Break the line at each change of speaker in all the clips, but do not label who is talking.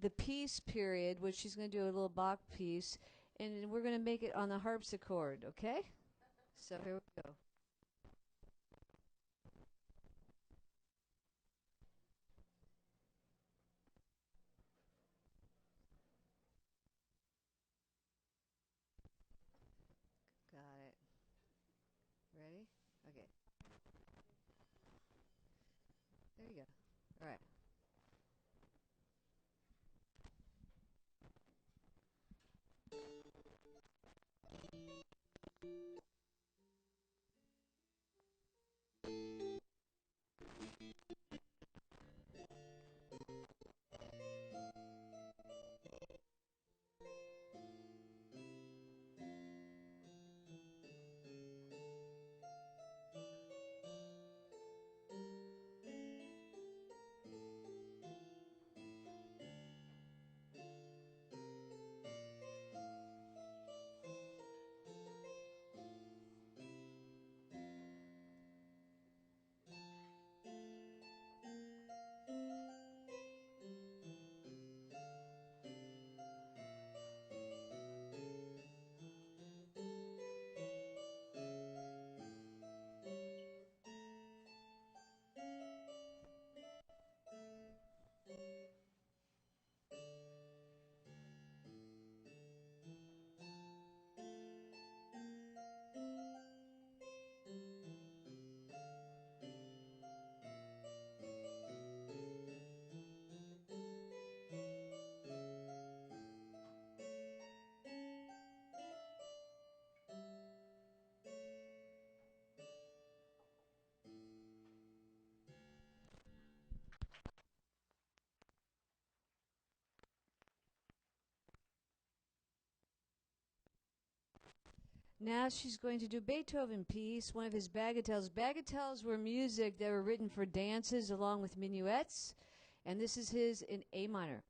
the piece period, which she's going to do a little Bach piece, and we're going to make it on the harpsichord, okay? So here we go. Got it. Ready? Okay. There you go. All right. Now she's going to do Beethoven piece, one of his bagatelles. Bagatelles were music that were written for dances along with minuets, and this is his in A minor.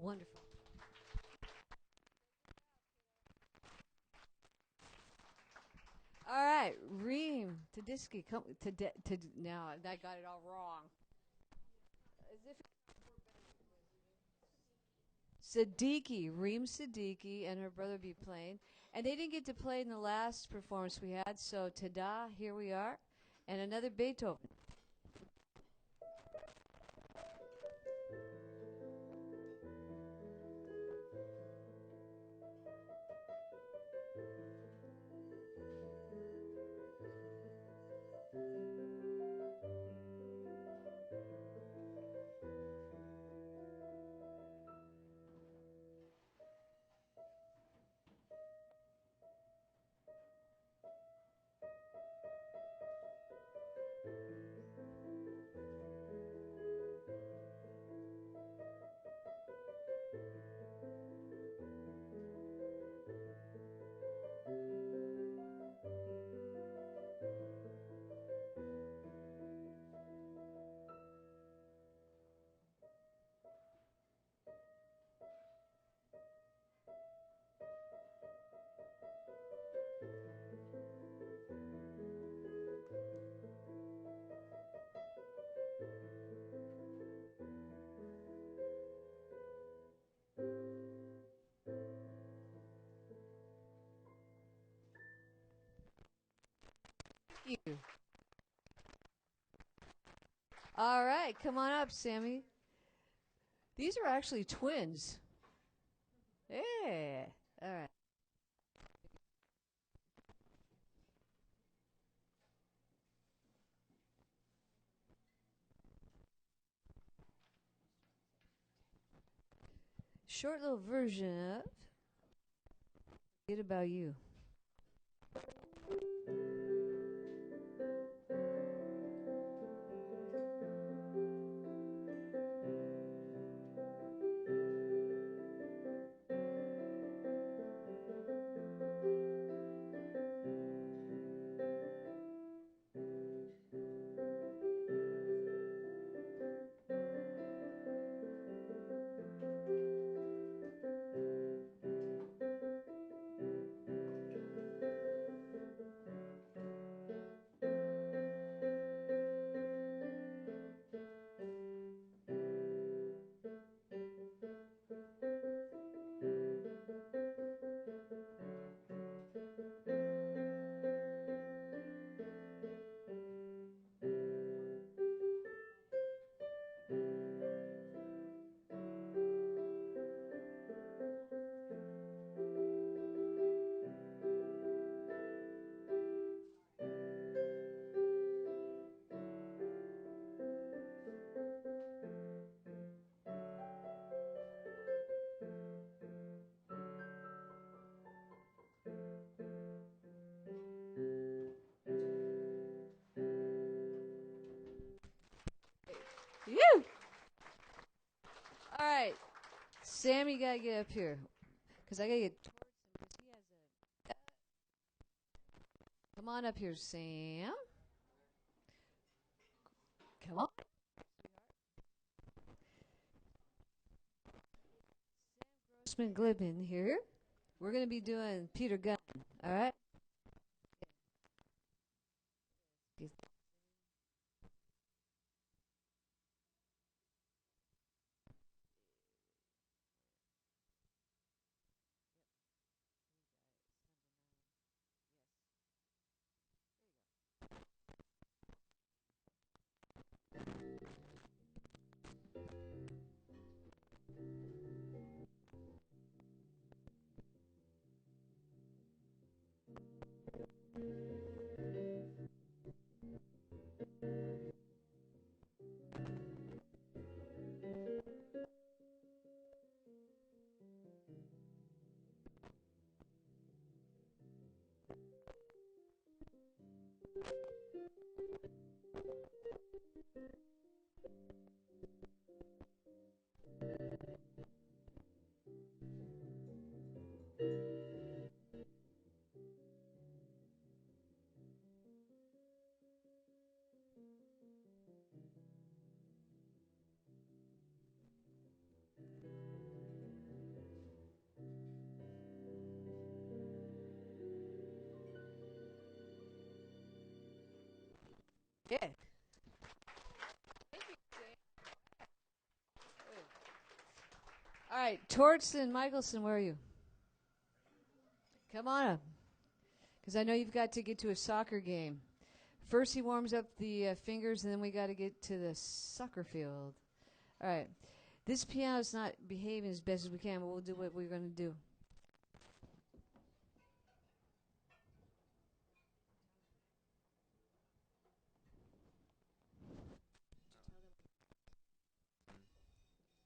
Wonderful. All right, Reem Tedeschi, come to now. I got it all wrong. As if Siddiqui, Reem Siddiqui, and her brother be playing, and they didn't get to play in the last performance we had. So ta-da, here we are, and another Beethoven. you. All right, come on up, Sammy. These are actually twins. Yeah. All right. Short little version of Forget About You. You. All right, Sam, you gotta get up here because I gotta get towards him because he has a. Come on up here, Sam. Come on. Grossman Glibman here. We're gonna be doing Peter Gunn. All right. Yeah. All right, Torsten Michelson, where are you? Come on up, because I know you've got to get to a soccer game. First, he warms up the fingers, and then we got to get to the soccer field. All right. This piano's not behaving as best as we can, but we'll do what we're going to do.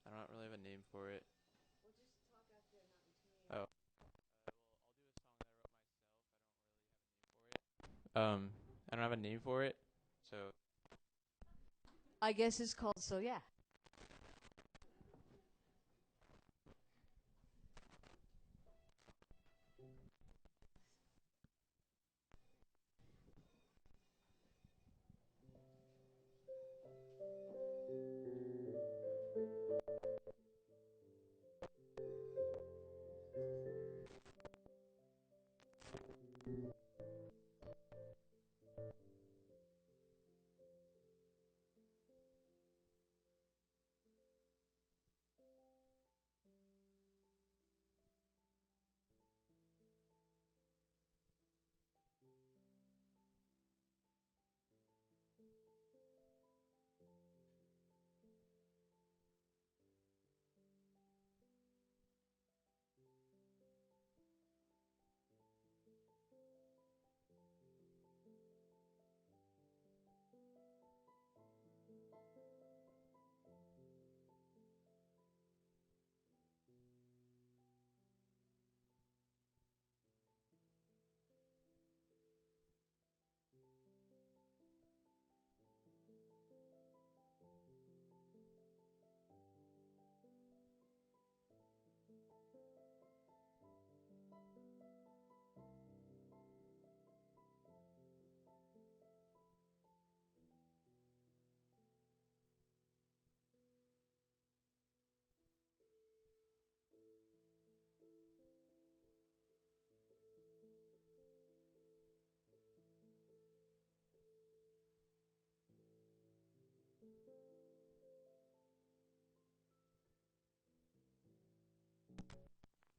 I don't really have a name for it. Oh. I don't have a name for it. So
I guess it's called So Yeah.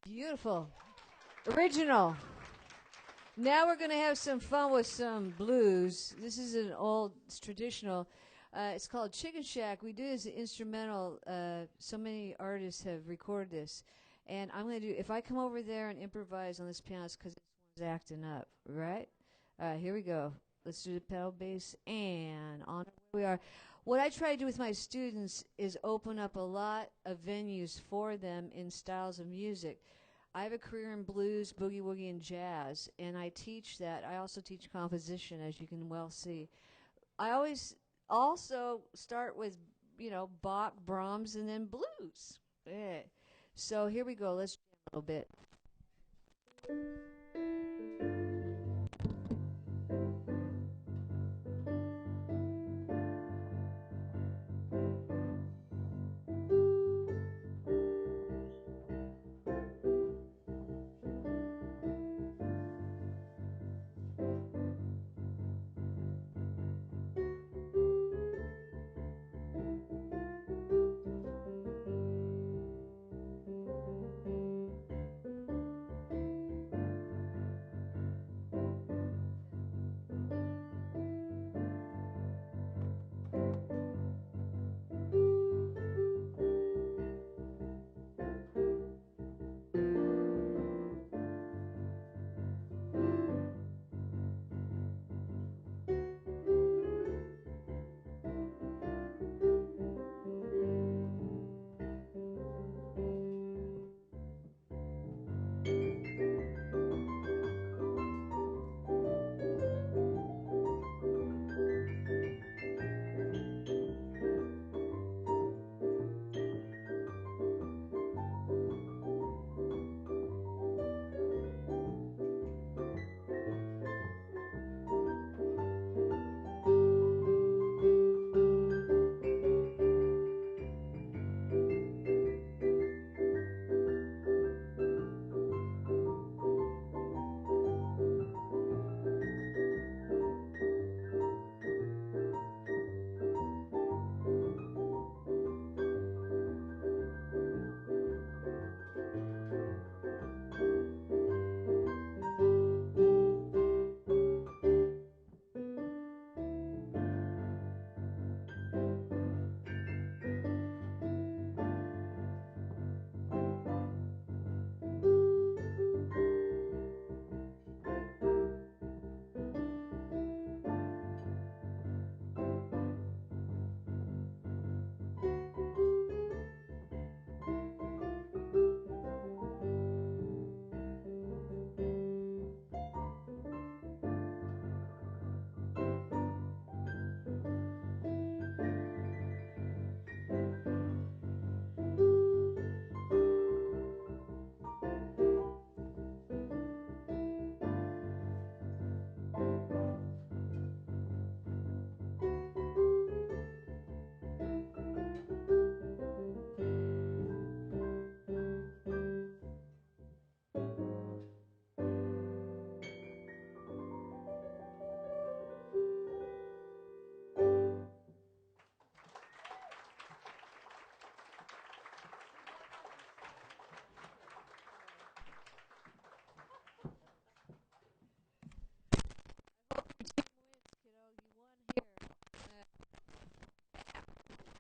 Beautiful. Original. Now we're going to have some fun with some blues. This is an old, it's traditional. It's called Chicken Shack. We do this instrumental. So many artists have recorded this. And I'm going to do, if I come over there and improvise on this piano, it's because this one's acting up, right? All right, here we go. Let's do the pedal bass and on we are. What I try to do with my students is open up a lot of venues for them in styles of music. I have a career in blues, boogie woogie, and jazz, and I teach that. I also teach composition, as you can well see. I always also start with, Bach, Brahms, and then blues. Yeah. So here we go. Let's jam a little bit.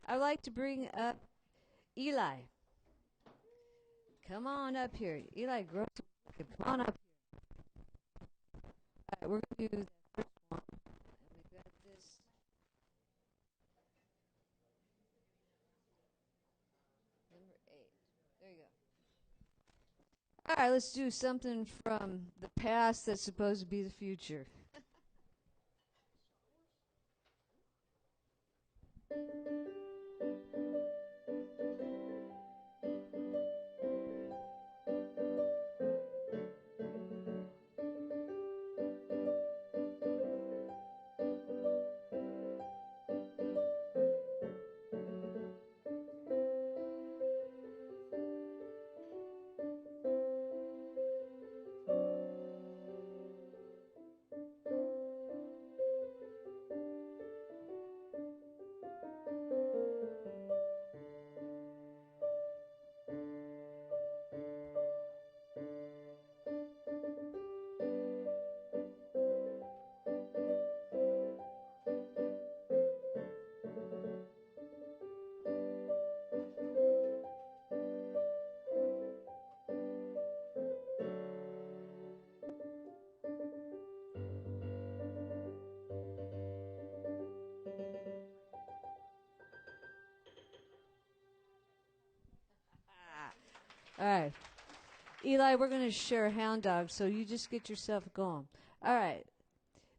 I'd like to bring up Eli. Come on up here. Eli, grow up. Come on up. All right, we're going to do the first one. And we've got this number 8. There you go. All right, let's do something from the past that's supposed to be the future. All right. Eli, we're going to share a hound dog, so you just get yourself going. All right.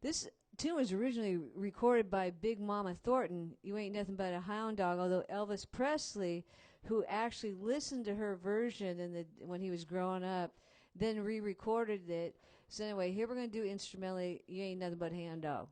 This tune was originally recorded by Big Mama Thornton. You ain't nothing but a hound dog. Although Elvis Presley, who actually listened to her version when he was growing up, then re-recorded it. So anyway, here we're gonna do instrumentally. You ain't nothing but a hound dog.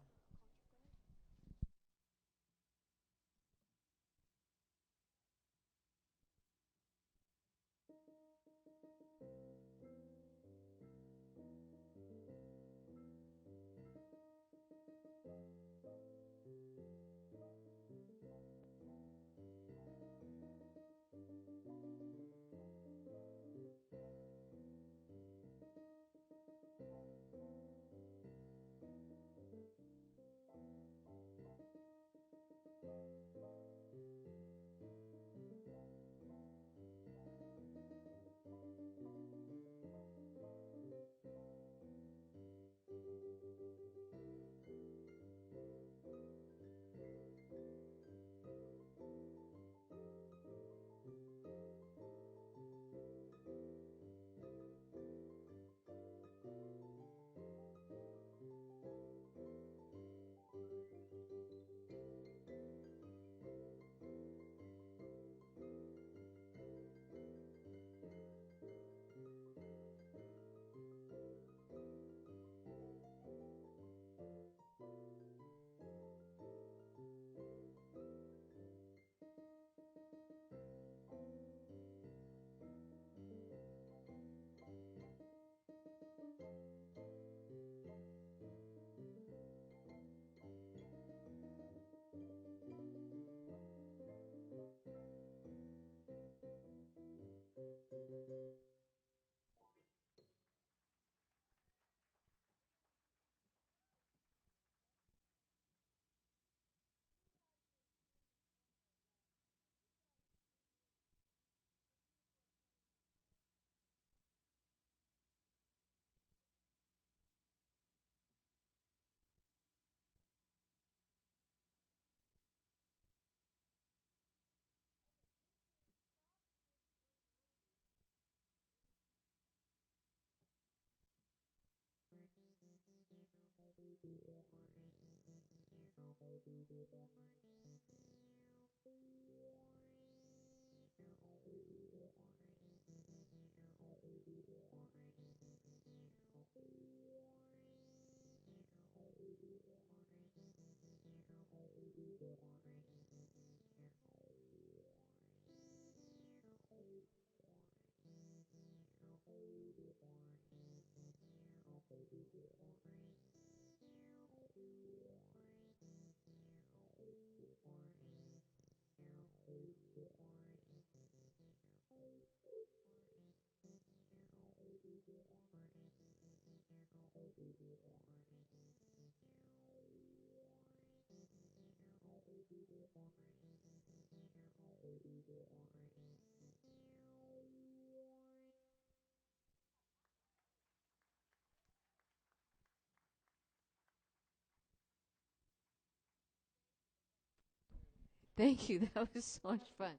Thank you. That was so much fun.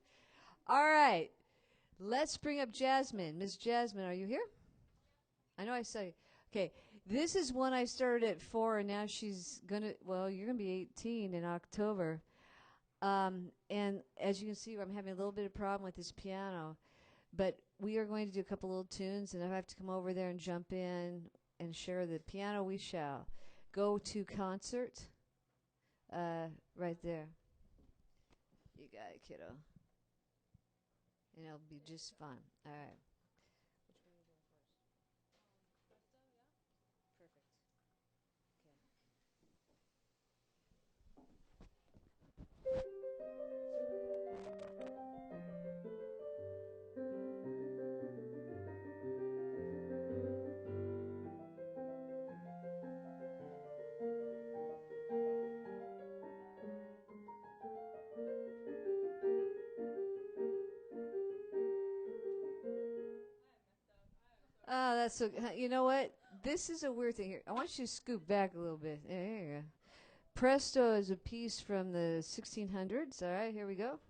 All right. Let's bring up Jasmine. Miss Jasmine, are you here? I know I saw you. Okay. This is one I started at 4, and now she's gonna. Well, you're gonna be 18 in October. And as you can see, I'm having a little bit of problem with this piano, but we are going to do a couple little tunes, and if I have to come over there and jump in and share the piano, we shall. Go to concert. Right there. You got it, kiddo. And it'll be just fun. All right. Perfect. Oh, that's so. You know what? This is a weird thing here. I want you to scoop back a little bit. There you go. Presto is a piece from the 1600s. All right, here we go.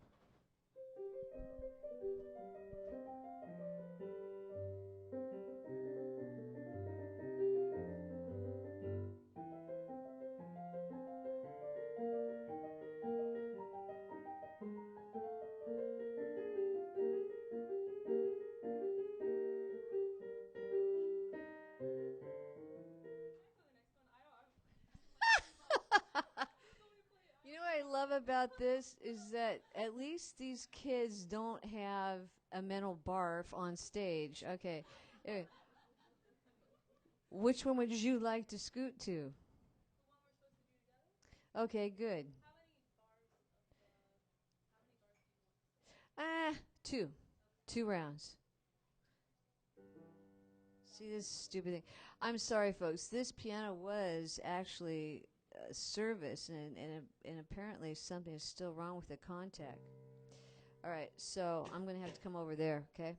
about this is that at least these kids don't have a mental barf on stage. Okay. Anyway, which one would you like to scoot to? Okay, good. Ah, two. 2 rounds. See this stupid thing. I'm sorry, folks. This piano was actually a service, and apparently something is still wrong with the contact. All right, so I'm going to have to come over there, okay?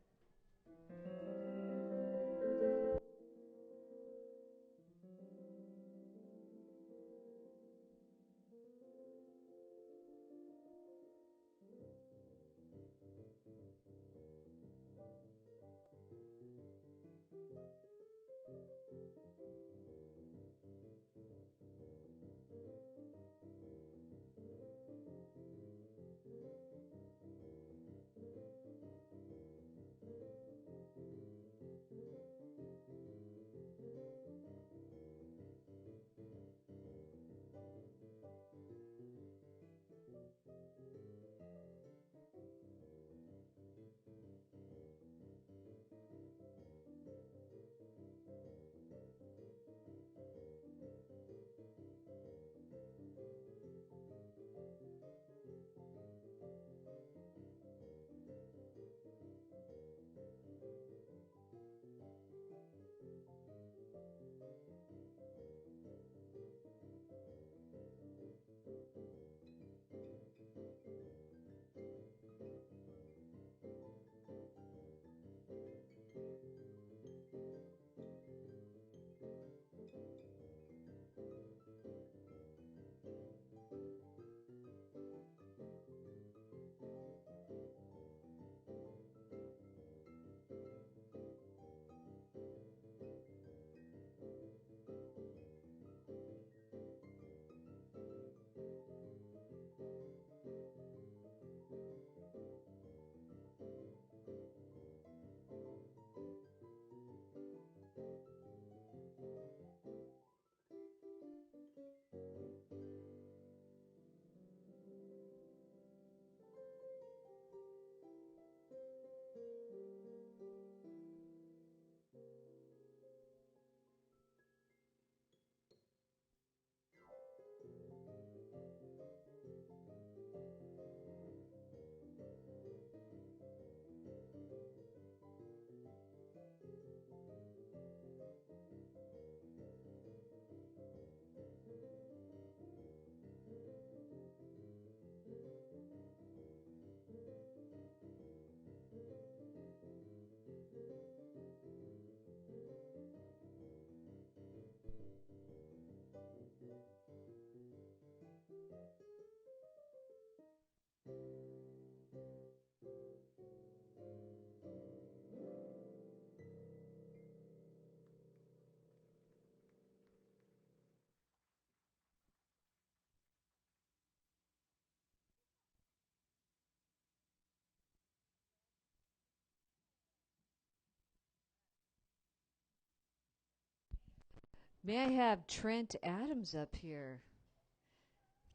May I have Trent Adams up here?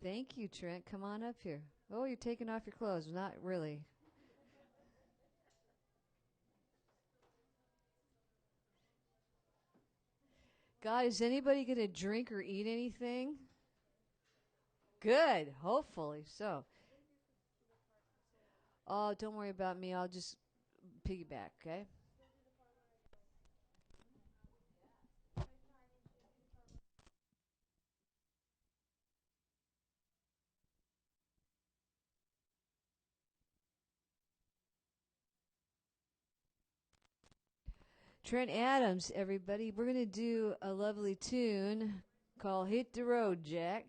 Thank you, Trent. Come on up here. Oh, you're taking off your clothes. Not really. God, is anybody going to drink or eat anything? Good. Hopefully so. Oh, don't worry about me. I'll just piggyback, okay? Trent Adams, everybody. We're going to do a lovely tune called Hit the Road, Jack.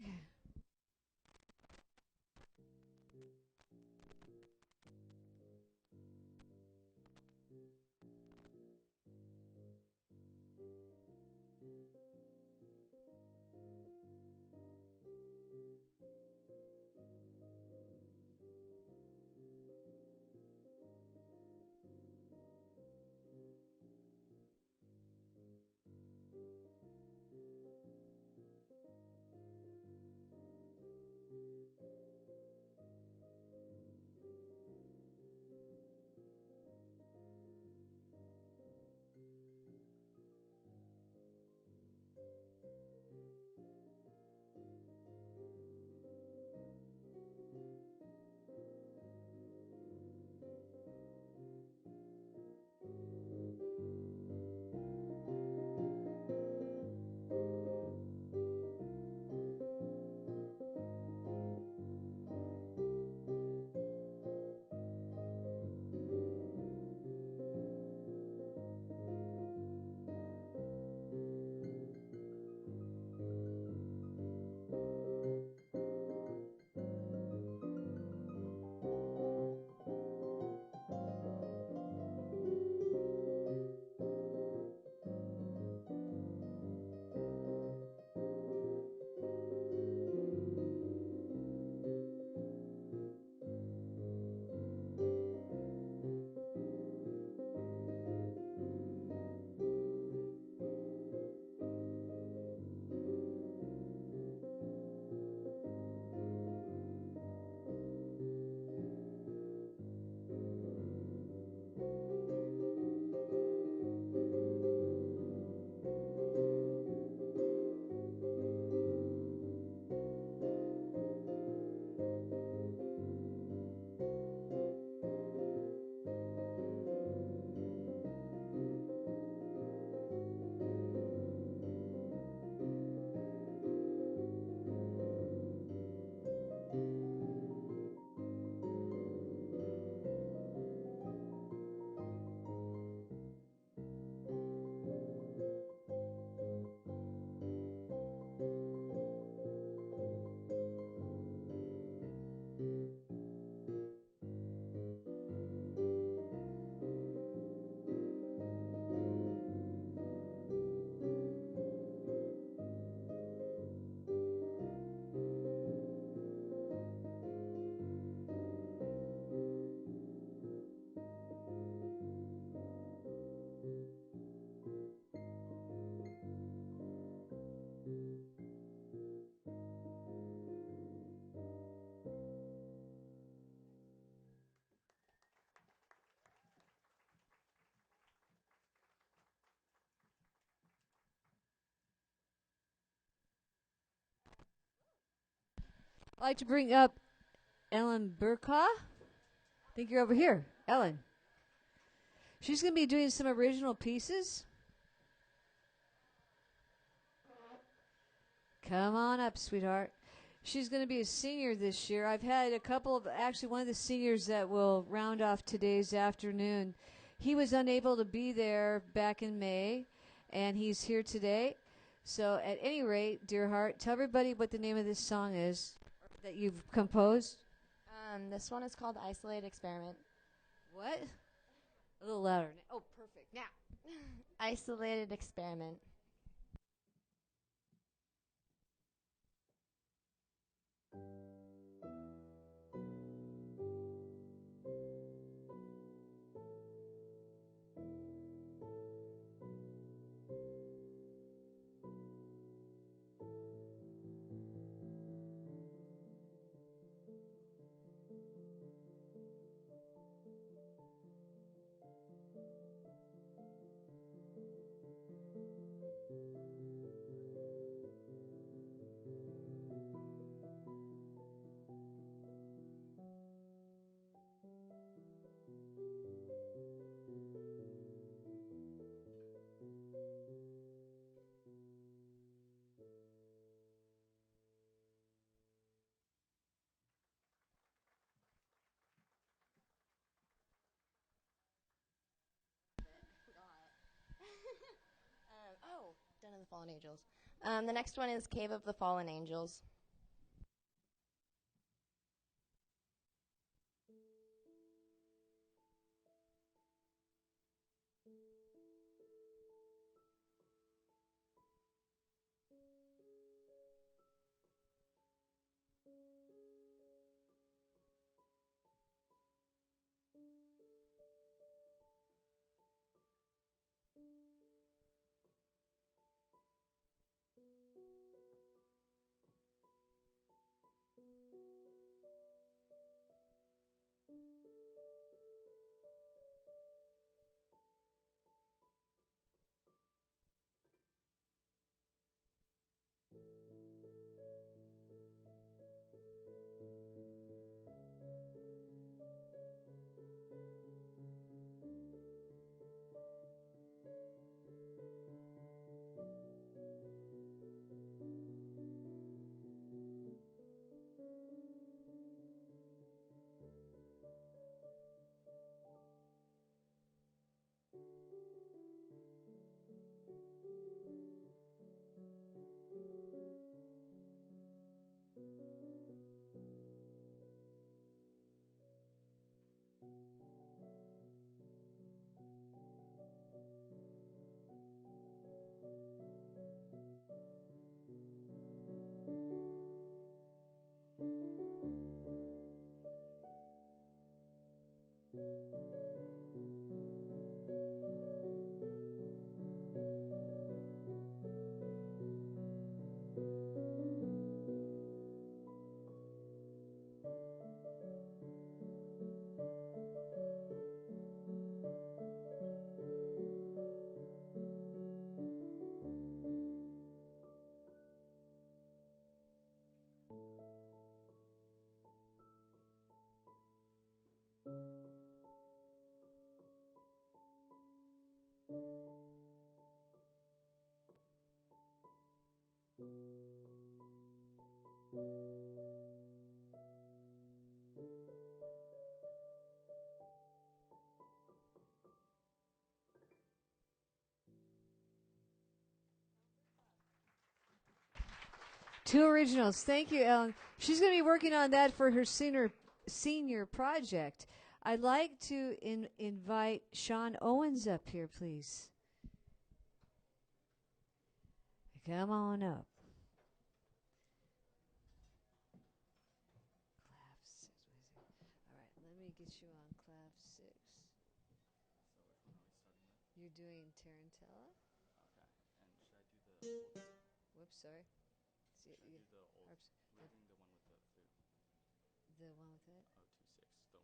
I'd like to bring up Ellen Burka. I think you're over here. Ellen. She's going to be doing some original pieces. Come on up, sweetheart. She's going to be a senior this year. I've had a couple of, actually, one of the seniors that will round off today's afternoon. He was unable to be there back in May, and he's here today. So, at any rate, dear heart, tell everybody what the name of this song is that you've composed.
This one is called Isolated Experiment.
What? A little louder. Oh, perfect. Now.
Isolated Experiment. Den of the Fallen Angels. The next one is Cave of the Fallen Angels.
Two originals. Thank you, Ellen. She's going to be working on that for her senior project. I'd like to invite Sean Owens up here, please. Come on up. Clav 6. All right, let me get you on Clav 6. You're doing Tarantella?
Okay. And should I do the old?
Whoops, sorry.
Should I do the old? We're doing the one with the flute.
The one with it?
Oh, 2/6. The one with the flute and the.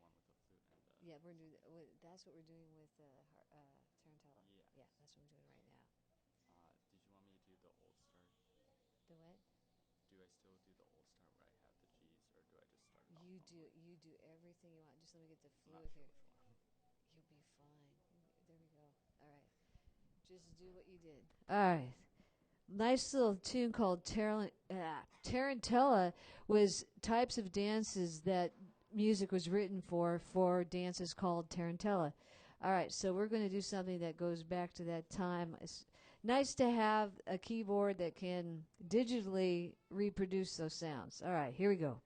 Yeah, we're doing. That's what we're doing with Tarantella.
Yeah.
Yeah, that's what we're doing right now.
Did you want me to do the old start?
The what?
Do I still do the old start where I have the G's,
You do everything you want. Just let me get the fluid here. You'll be fine. There we go. All right. Just do what you did. All right. Nice little tune called Tarantella was types of dances that music was written for dances called Tarantella. All right, so we're going to do something that goes back to that time. It's nice to have a keyboard that can digitally reproduce those sounds. All right, here we go.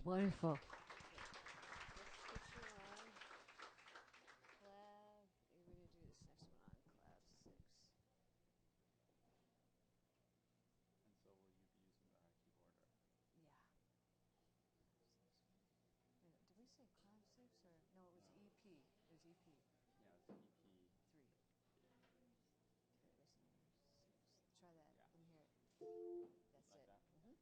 Wonderful. Let's put you on clav. We're going to do this next one on clav 6.
And so will you be using the keyboard or?
Yeah. Did we say clav 6 or no? It was
No.
EP. It was EP.
Yeah, it's EP.
3. Okay, listen. 6. Try that.
Yeah.
Let me hear it. That's
Like
it.
that?
Mm-hmm.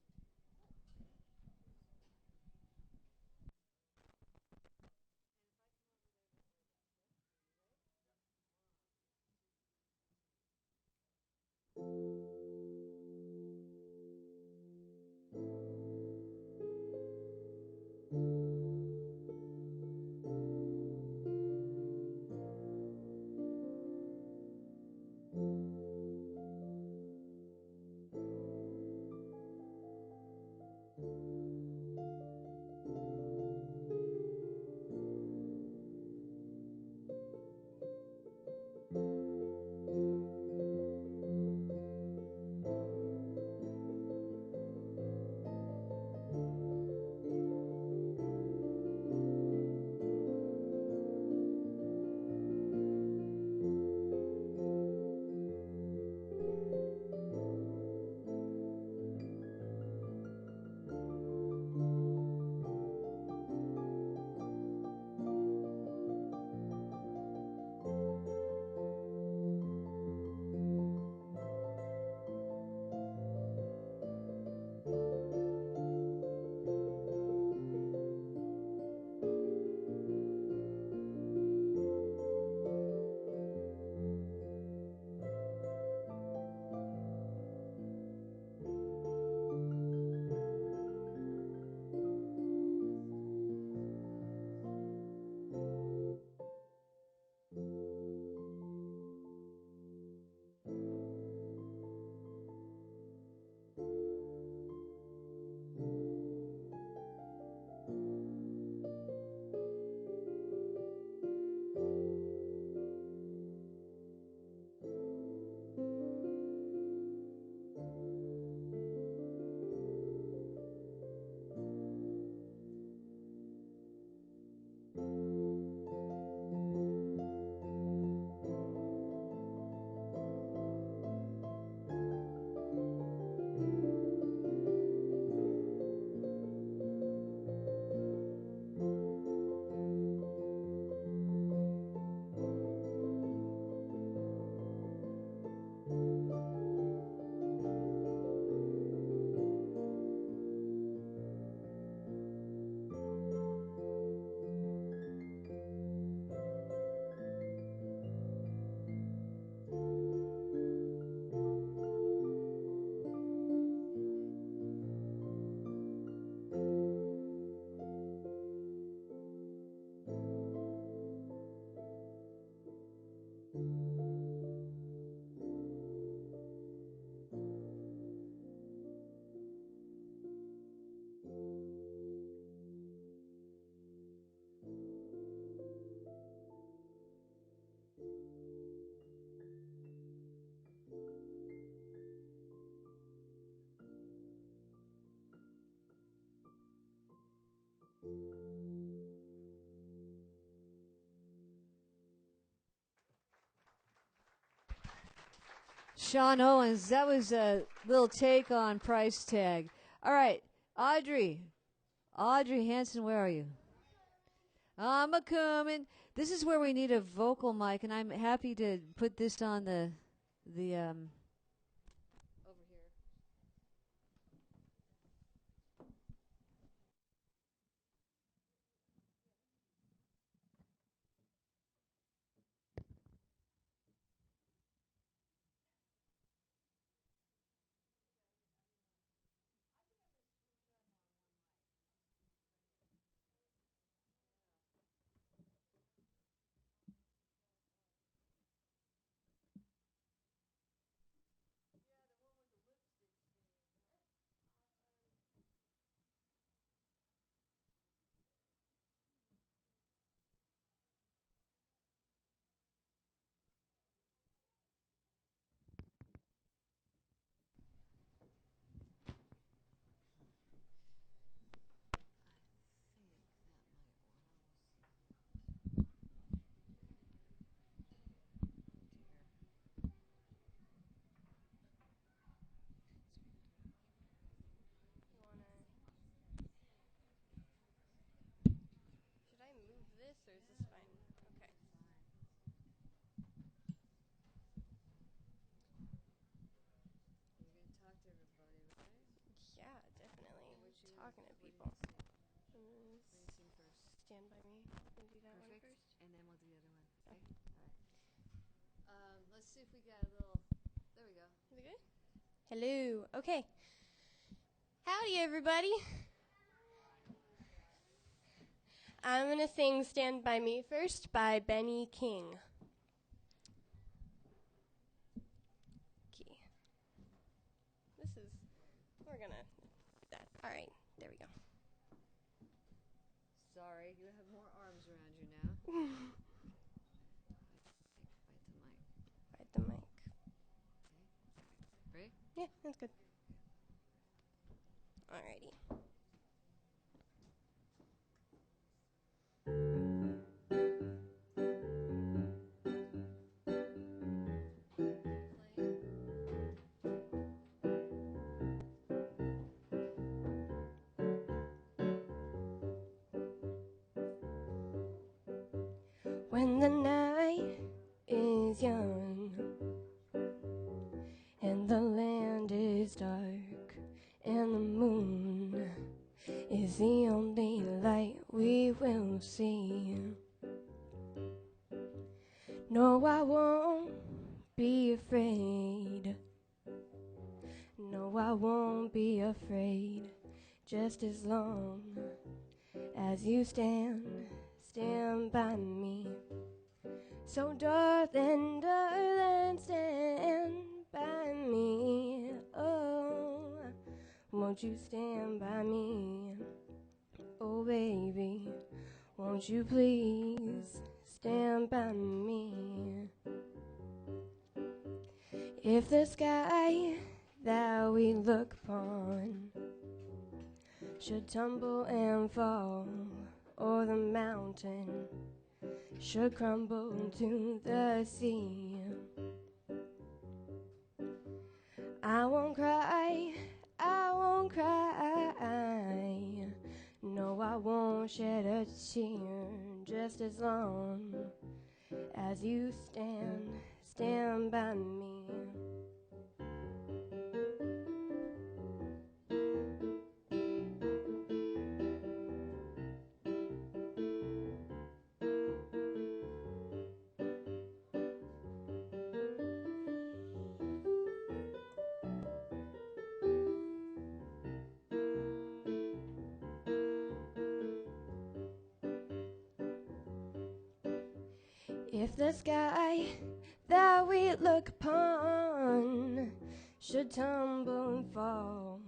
Sean Owens. That was a little take on Price Tag. All right, Audrey. Audrey Hanson, where are you? I'm a comin'. This is where we need a vocal mic, and I'm happy to put this on the over here.
Should I move this or is this fine? Okay.
You're gonna talk to everybody, right?
Yeah, definitely.
What you
Talking to
what do you
people.
sing?
Mm,
What do you sing first?
Stand by me. Can do that one
Perfect.
first.
And then we'll do the other one. Okay. All right. Let's see if we got a little. There we go.
Is it good? Hello. Okay. Howdy, everybody. I'm going to sing Stand By Me first by Benny King. Key. We're going to do that. All right. There we go.
Sorry, you have more arms around you now.
Right the mic.
Okay. Ready?
Yeah, that's good. Alrighty. When the night is young and the land is dark and the moon is the only light we will see. No, I won't be afraid. No, I won't be afraid. Just as long as you stand by me. So darling, darling, stand by me. Oh, won't you stand by me? Oh, baby, won't you please stand by me? If the sky that we look upon should tumble and fall, or the mountain should crumble to the sea, I won't cry, I won't cry. No, I won't shed a tear, just as long as you stand by me. If the sky that we look upon should tumble and fall,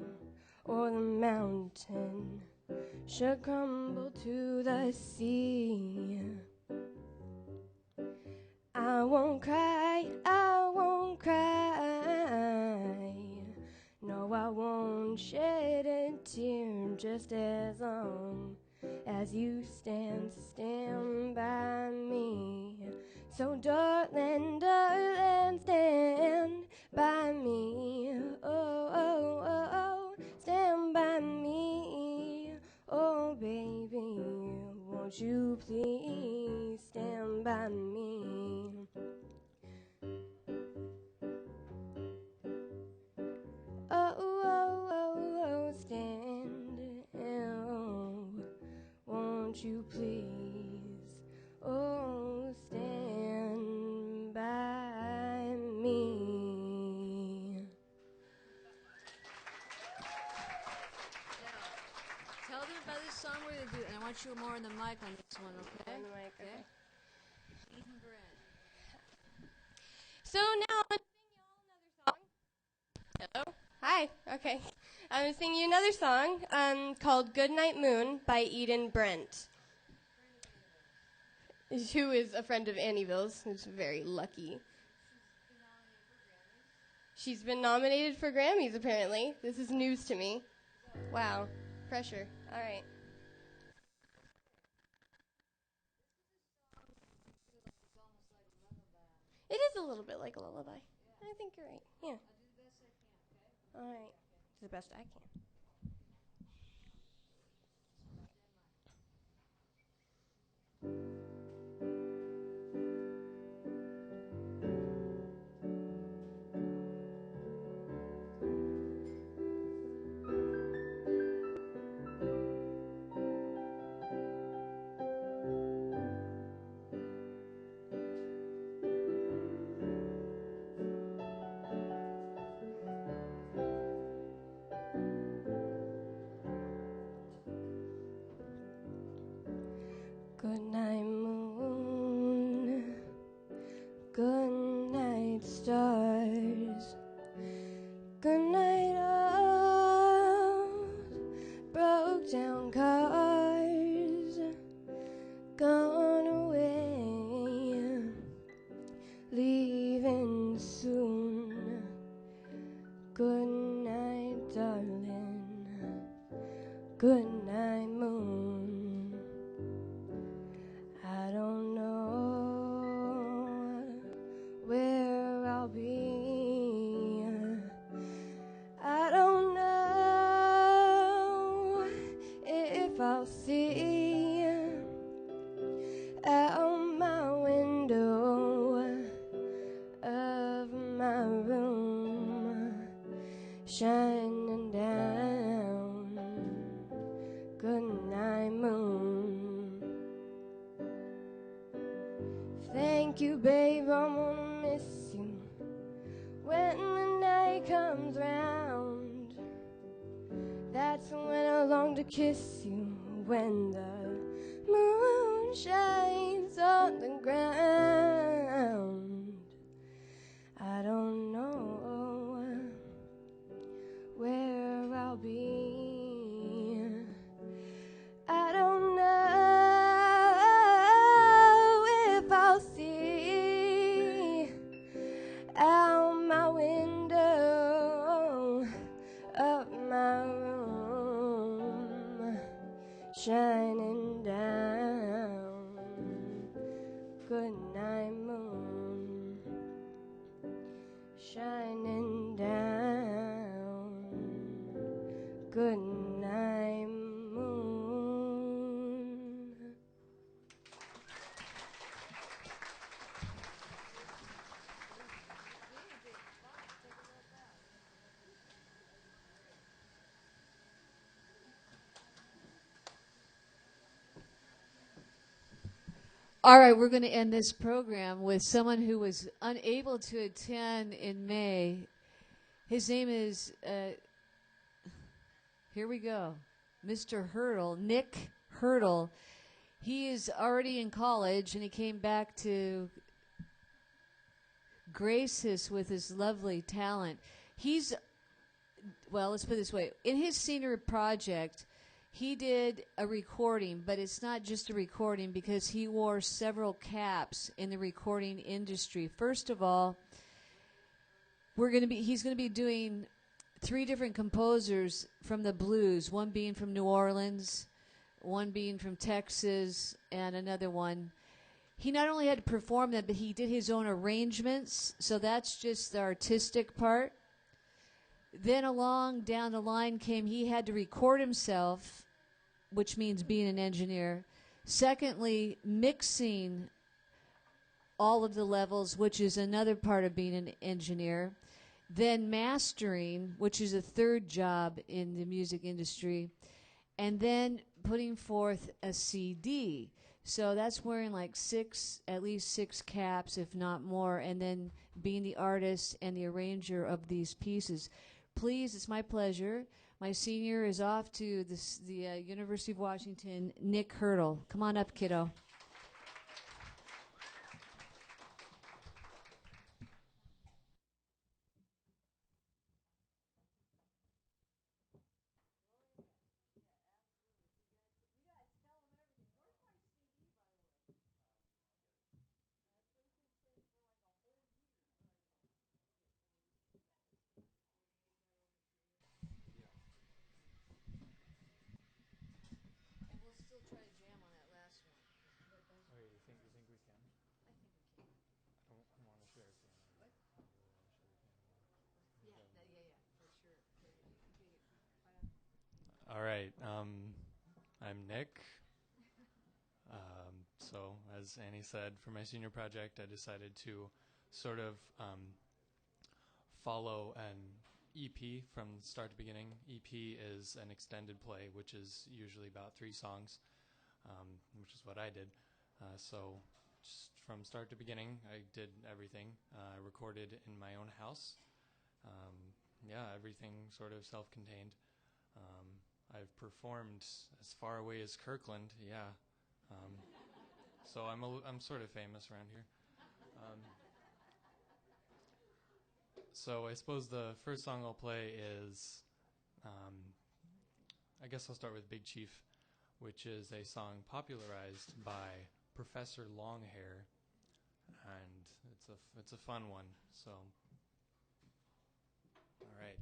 or the mountain should crumble to the sea, I won't cry, I won't cry. No, I won't shed a tear, just as long as you stand by me. So darling, darling, stand by
want you more on the mic on this one, okay?
On the mic, okay.
Eden Brand.
So now I'm going to sing you all another song. Hello? Hi. Okay. I'm going to sing you another song called Goodnight Moon by Eden Brent, who is a friend of Annieville's, who's very lucky. She's been nominated for Grammys, apparently. This is news to me. Wow. Pressure. All right. It is a little bit like a lullaby. I think you're right. Yeah. All right. Do the best I can. Good night, moon. Good night, stars. Good night, old broke down cars. Gone away, leaving soon. Good night, darling. Good night, moon. I don't know where I'll be. I don't know if I'll see out my window of my room shining down. Good night, moon. Thank you, babe, I'm gonna miss you when the night comes round. That's when I long to kiss you, when the moon shines on the ground. I don't know where I'll be. I don't know if I'll see out my window of my room shining down. Good night, moon, shining down. Good night, moon.
All right, we're going to end this program with someone who was unable to attend in May. His name is, here we go, Mr. Hurdle, Nick Hurdle. He is already in college, and he came back to grace us with his lovely talent. Well, let's put it this way. In his senior project, he did a recording, but it's not just a recording because he wore several caps in the recording industry. First of all, he's going to be doing 3 different composers from the blues, one being from New Orleans, one being from Texas, and another one. He not only had to perform that, but he did his own arrangements, so that's just the artistic part. Then along down the line came he had to record himself, which means being an engineer. Secondly, mixing all of the levels, which is another part of being an engineer. Then mastering, which is a third job in the music industry. And then putting forth a CD. So that's wearing like at least six caps, if not more, and then being the artist and the arranger of these pieces. Please, it's my pleasure. My senior is off to the University of Washington, Nick Hurdle. Come on up, kiddo. And we'll still try to jam on that last one.
Oh, you think we can?
I think we can.
I want to share piano.
What?
I really want to share piano.
Yeah, for sure.
All right. I'm Nick. So, as Annie said, for my senior project, I decided to sort of follow an EP from start to beginning. EP is an extended play, which is usually about 3 songs, which is what I did. So, just from start to beginning, I did everything. I recorded in my own house. Everything sort of self-contained. I've performed as far away as Kirkland. So I'm sort of famous around here. So I suppose the first song I'll play is, I guess I'll start with Big Chief, which is a song popularized by Professor Longhair, and it's a fun one. So, all right.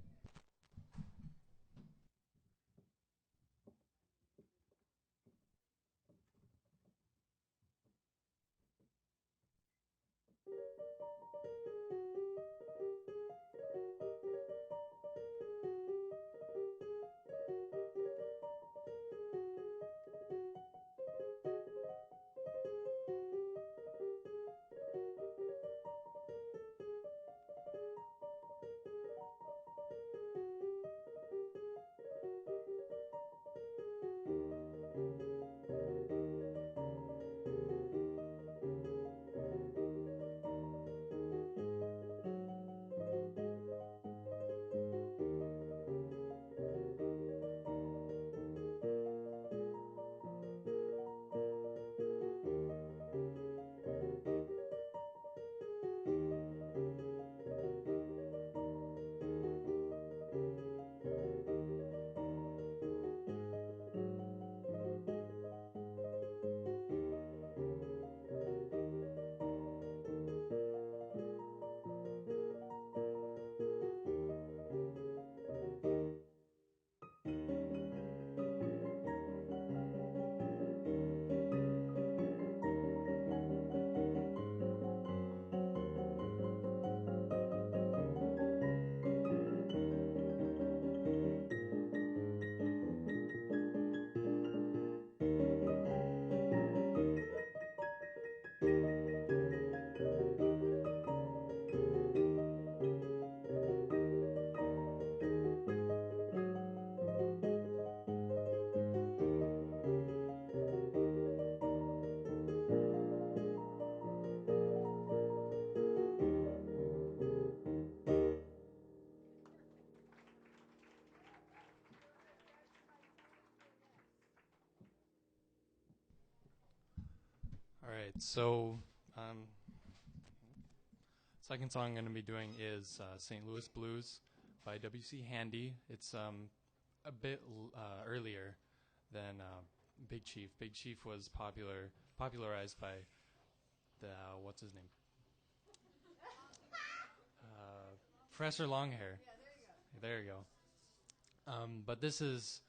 All right, so second song I'm going to be doing is St. Louis Blues by W.C. Handy. It's a bit earlier than Big Chief. Big Chief was popularized by the what's his name? Professor Longhair.
Yeah,
There you go. But this is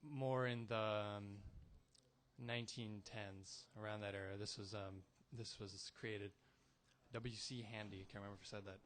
more in the 1910s, around that era. This was created. W.C. Handy. Can't remember if I said that.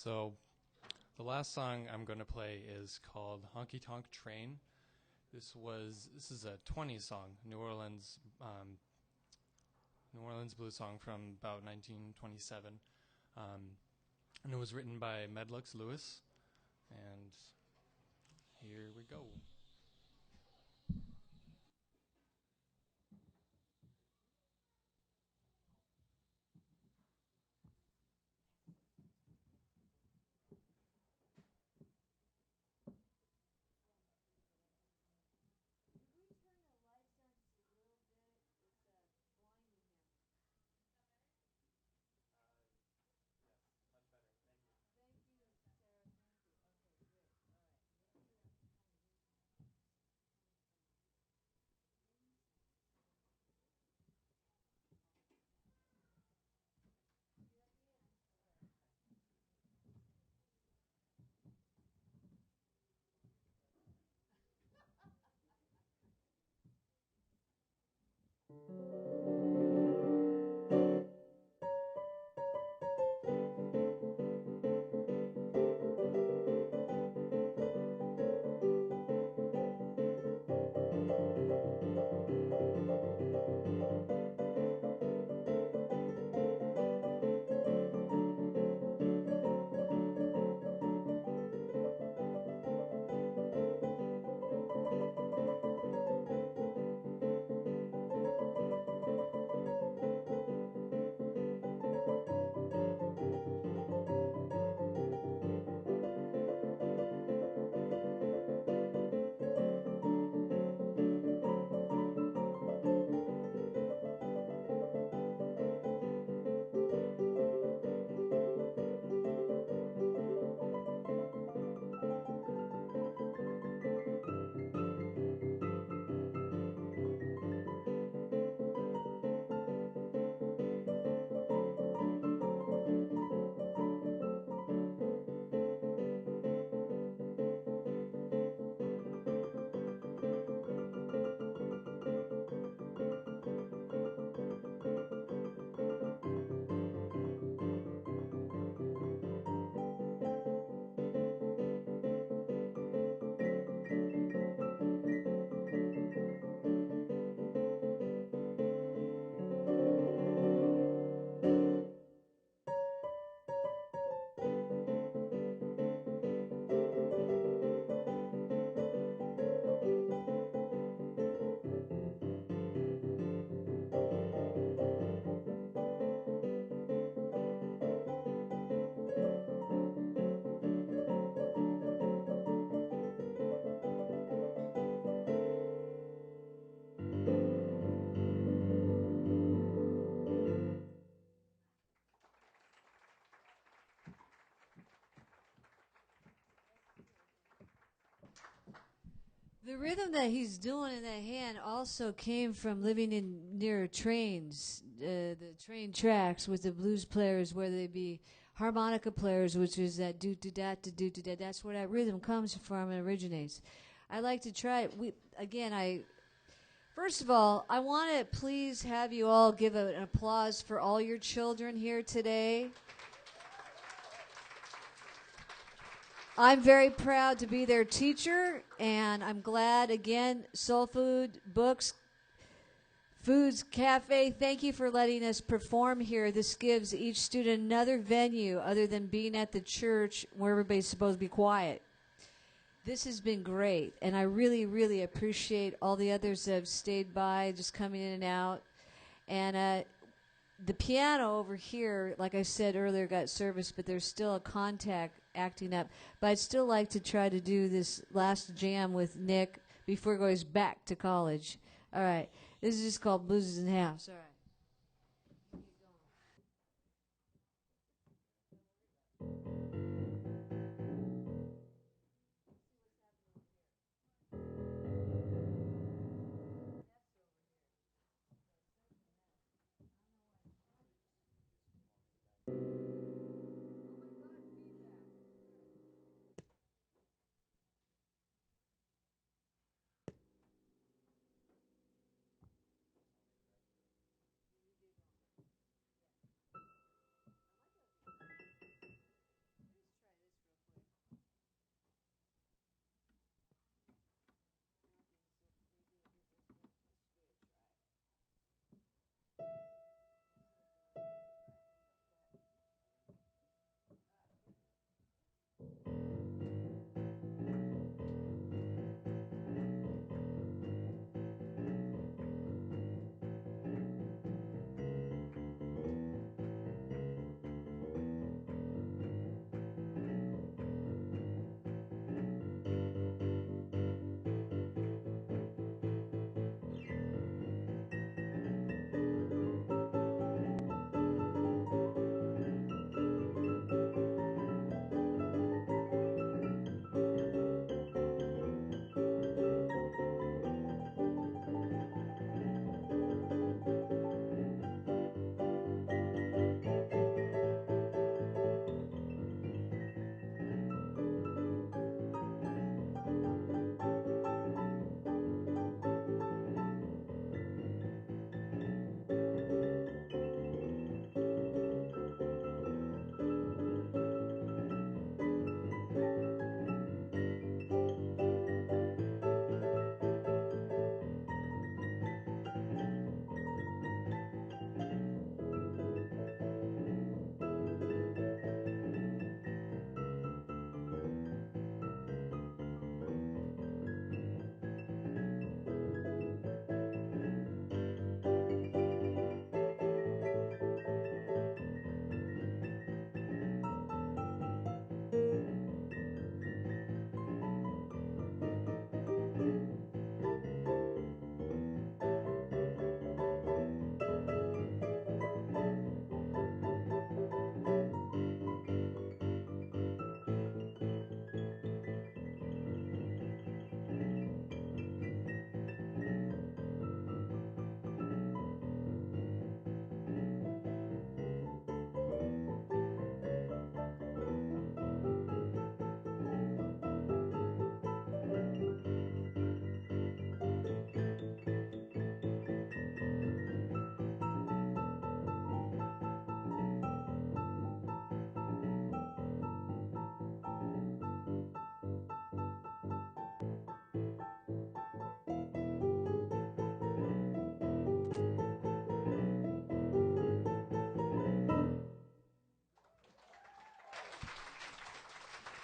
So the last song I'm going to play is called Honky Tonk Train. This is a 20s song, New Orleans blues song from about 1927, and it was written by Medlux Lewis. And here we go.
The rhythm that he's doing in that hand also came from living in near trains, the train tracks with the blues players, whether they be harmonica players, which is that do do da to do da. That's where that rhythm comes from and originates. I like to try it. I first of all, I want to please have you all give an applause for all your children here today. I'm very proud to be their teacher, and I'm glad, again, Soul Food, Books, Foods Cafe, thank you for letting us perform here. This gives each student another venue other than being at the church where everybody's supposed to be quiet. This has been great, and I really, really appreciate all the others that have stayed by, just coming in and out. And the piano over here, like I said earlier, got service, but there's still a contact acting up. But I'd still like to try to do this last jam with Nick before he goes back to college. All right. This is just called Blues in the House. All right.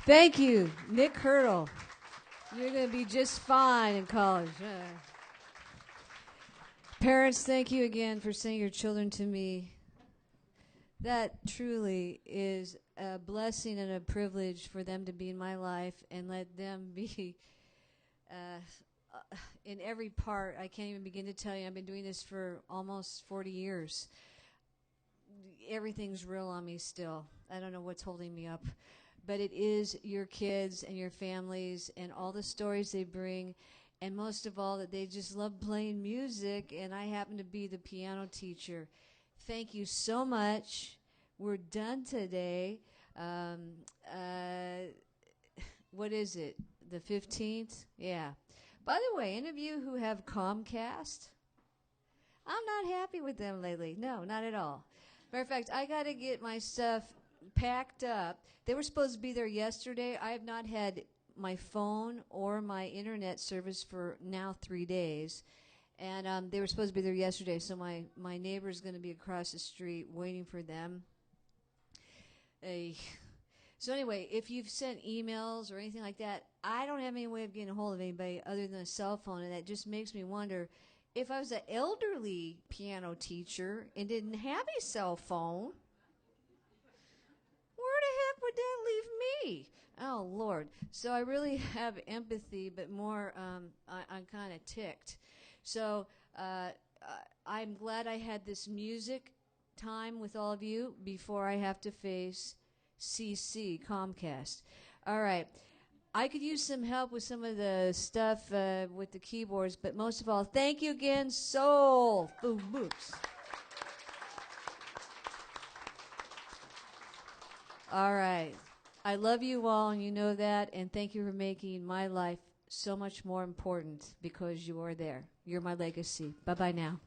Thank you, Nick Hurdle. You're going to be just fine in college. Parents, thank you again for sending your children to me. That truly is a blessing and a privilege for them to be in my life and let them be in every part. I can't even begin to tell you. I've been doing this for almost 40 years. Everything's real on me still. I don't know what's holding me up. But it is your kids and your families and all the stories they bring, and most of all that they just love playing music, and I happen to be the piano teacher. Thank you so much. We're done today. What is it? The 15th? Yeah. By the way, any of you who have Comcast, I'm not happy with them lately. No, not at all. Matter of fact, I got to get my stuff packed up. They were supposed to be there yesterday. I have not had my phone or my internet service for now 3 days. And they were supposed to be there yesterday, so my neighbor's going to be across the street waiting for them. So anyway, if you've sent emails or anything like that, I don't have any way of getting a hold of anybody other than a cell phone, and that just makes me wonder, if I was an elderly piano teacher and didn't have a cell phone, where the heck would that leave me? Oh, Lord. So I really have empathy, but more I'm kind of ticked. So I'm glad I had this music time with all of you before I have to face CC, Comcast. All right. I could use some help with some of the stuff with the keyboards, but most of all, thank you again, Soul. Boom, boops. All right. I love you all, and you know that, and thank you for making my life so much more important because you are there. You're my legacy. Bye-bye now.